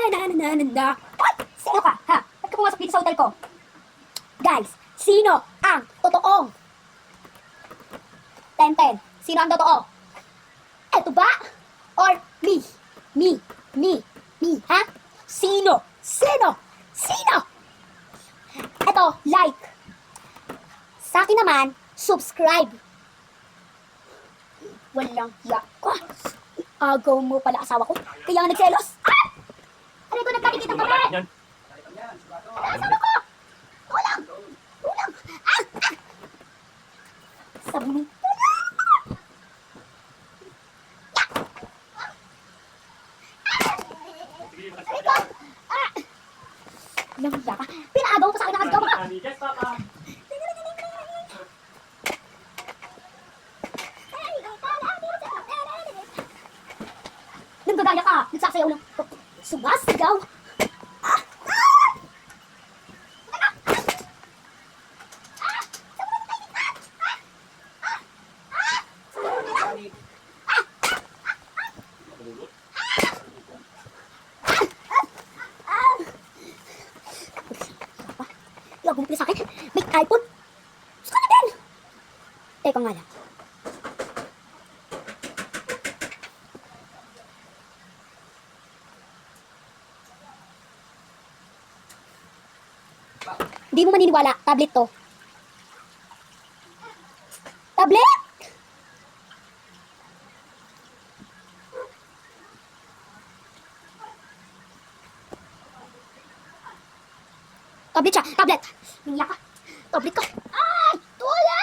na. Ay! Sino ka? Ha? Ba't ka pumasok dito sa hotel ko? Guys, sino ang totoong 10-10? Sino ang totoo? Eto ba? Or me? Me, ha? Sino? Eto, like. Sa akin naman, subscribe. Walang hiya ko. Agaw mo pala asawa ko. Kaya nga nagselos. Ah! Ano ito, nagkadikit ang kamay? Ano asawa ko? Kulang. Ah! Sabi mo. Walang hiya ka. Pinaagaw pa sa akin ang agaw ka. Nanggagaya ka. Nagsasayaw lang. Sumasigaw. Huwag mo pala sa akin. May iPhone. Gusto ka na din. Teka nga lang. Hindi mo maniniwala. Tablet to. Tablet! Tablet siya. Tablet. Nangya ka. Tablet ka. Ay! Tula!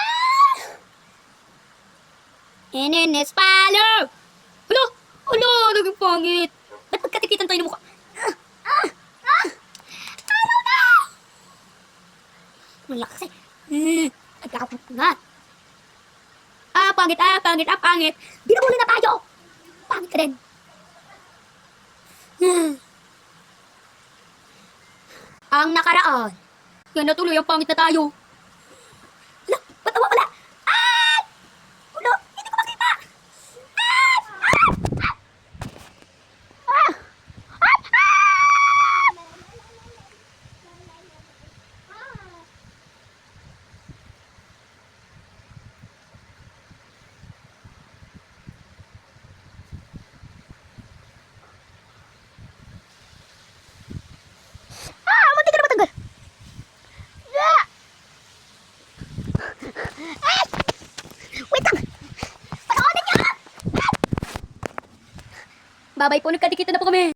Inenes palo! Alo! Naging pangit. Ba't magkatikitan tayo ng mukha? Ano na? Nangya kasi. Nagkakapot nga. Pangit. Binabuli na tayo. Pangit ka rin. Ang nakaraan. Yan na tuloy ang pangit na tayo. Hala, ba't nawawala? Ay! Ulo, hindi ko makita. Ay! Munti ka na matanggal. Wait lang. Panoorin niyo! Babay po, nagkadikitan na po kami.